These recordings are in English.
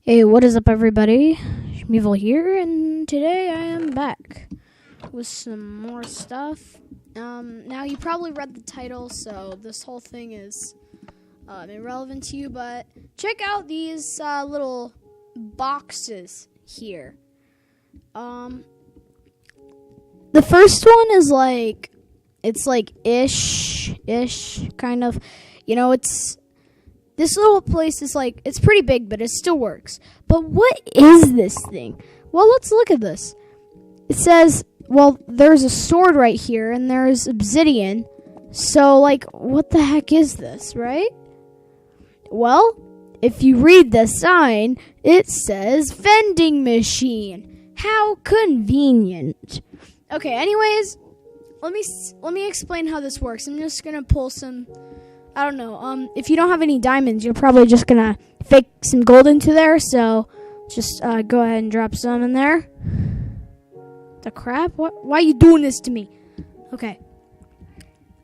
Hey, what is up, everybody? Schmevil here, and today I am back with some more stuff. Now you probably read the title, so this whole thing is irrelevant to you, but check out these little boxes here. The first one is it's ish, kind of, this little place is it's pretty big, but it still works. But what is this thing? Well, let's look at this. It says, there's a sword right here, and there's obsidian. So, what the heck is this, right? Well, if you read the sign, it says vending machine. How convenient. Okay, anyways, let me explain how this works. I'm just gonna pull some. I don't know. If you don't have any diamonds, you're probably just gonna fake some gold into there. So, just go ahead and drop some in there. The crap? What? Why are you doing this to me? Okay.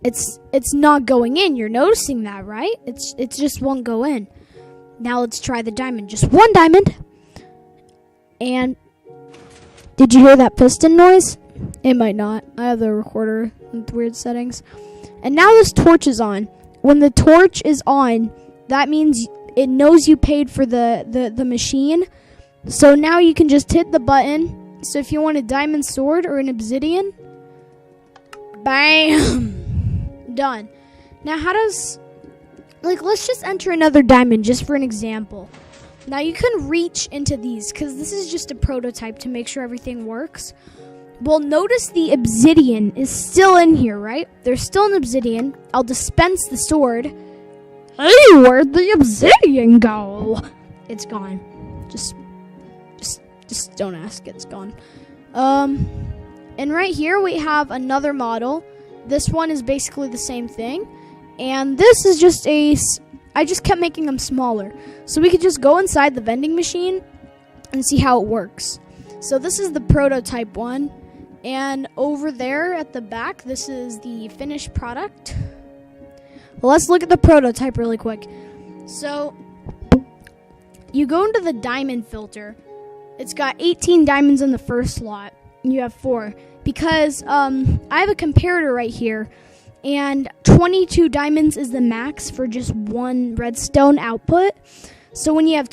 It's not going in. You're noticing that, right? It just won't go in. Now let's try the diamond. Just one diamond. And did you hear that piston noise? It might not. I have the recorder with weird settings. And now this torch is on. When the torch is on, that means it knows you paid for the machine. So now you can just hit the button. So if you want a diamond sword or an obsidian, bam, done. Now how does, let's just enter another diamond just for an example. Now you can reach into these because this is just a prototype to make sure everything works. Well, notice the obsidian is still in here, right? There's still an obsidian. I'll dispense the sword. Hey, where'd the obsidian go? It's gone. Just don't ask. It's gone. And right here we have another model. This one is basically the same thing. And this is just I just kept making them smaller. So we could just go inside the vending machine and see how it works. So this is the prototype one. And over there at the back, this is the finished product. Well, let's look at the prototype really quick. So, you go into the diamond filter. It's got 18 diamonds in the first slot. You have 4. Because I have a comparator right here. And 22 diamonds is the max for just one redstone output. So when you have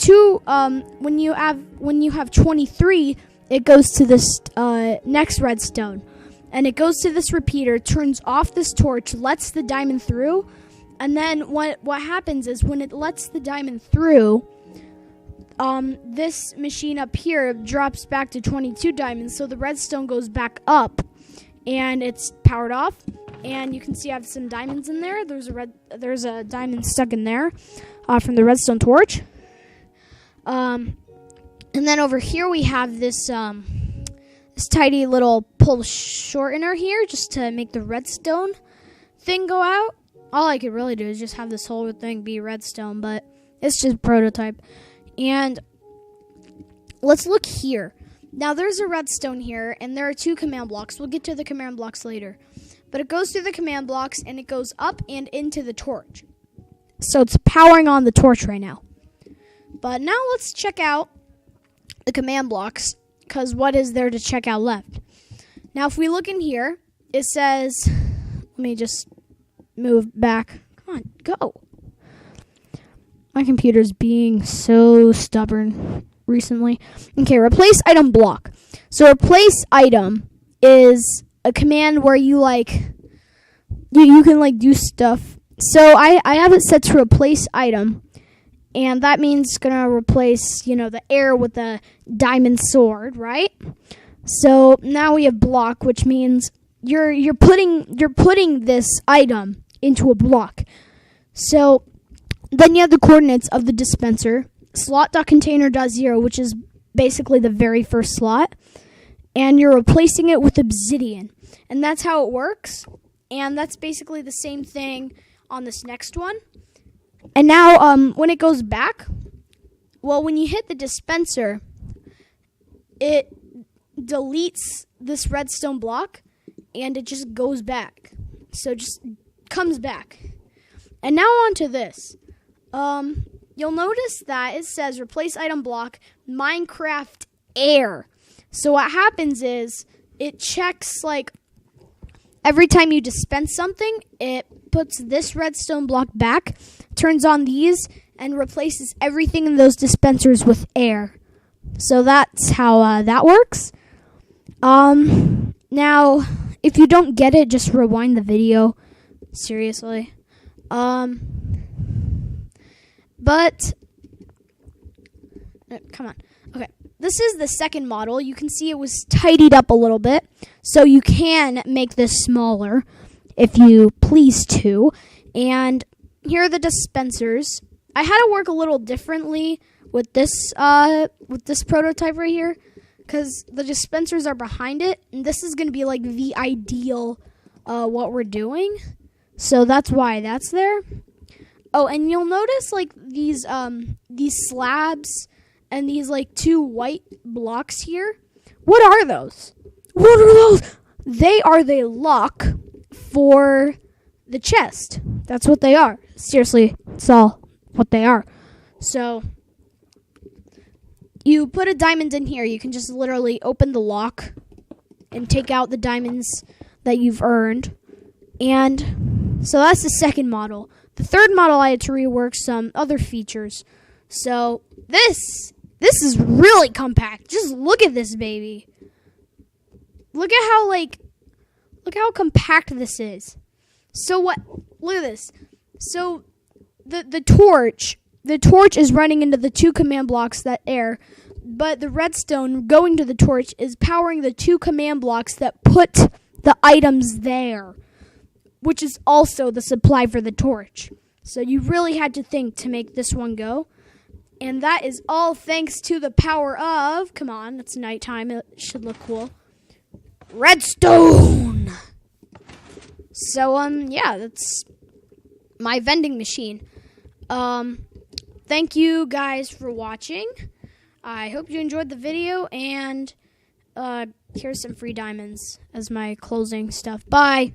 when you have 23, it goes to this next redstone, and it goes to this repeater, turns off this torch, lets the diamond through, and then what happens is when it lets the diamond through, this machine up here drops back to 22 diamonds, so the redstone goes back up, and it's powered off, and you can see I have some diamonds in there. There's a diamond stuck in there from the redstone torch. And then over here we have this this tiny little pull shortener here just to make the redstone thing go out. All I could really do is just have this whole thing be redstone, but it's just prototype. And let's look here. Now there's a redstone here, and there are 2 command blocks. We'll get to the command blocks later. But it goes through the command blocks, and it goes up and into the torch. So it's powering on the torch right now. But now let's check out the command blocks, because what is there to check out left? Now, if we look in here, it says, let me just move back. Come on, go. My computer's being so stubborn recently. Okay, replace item block. So replace item is a command where you you can do stuff. So I have it set to replace item. And that means it's going to replace, the air with the diamond sword, right? So now we have block, which means you're putting this item into a block. So then you have the coordinates of the dispenser, slot.container.0, which is basically the very first slot. And you're replacing it with obsidian. And that's how it works. And that's basically the same thing on this next one. And now, when it goes back, when you hit the dispenser, it deletes this redstone block, and it just goes back. So it just comes back. And now on to this. you'll notice that it says replace item block Minecraft air. So what happens is it checks like every time you dispense something, it puts this redstone block back, turns on these, and replaces everything in those dispensers with air. So that's how that works. Now, if you don't get it, just rewind the video. Seriously. But come on. Okay. This is the second model. You can see it was tidied up a little bit. So you can make this smaller if you please to. And here are the dispensers. I had to work a little differently with this prototype right here, because the dispensers are behind it, and this is going to be like the ideal what we're doing. So that's why that's there. Oh, and you'll notice like these slabs and these like 2 white blocks here. What are those? What are those? They are the lock for the chest. That's what they are. Seriously, that's all what they are. So you put a diamond in here. You can just literally open the lock and take out the diamonds that you've earned. And so that's the second model. The third model, I had to rework some other features. So this is really compact. Just look at this baby. Look how compact this is. So what? Look at this. So the torch is running into the 2 command blocks that air, but the redstone going to the torch is powering the 2 command blocks that put the items there, which is also the supply for the torch. So you really had to think to make this one go. And that is all thanks to the power of, come on, it's nighttime, it should look cool, redstone. So, yeah, that's my vending machine. Thank you guys for watching. I hope you enjoyed the video, and here's some free diamonds as my closing stuff. Bye.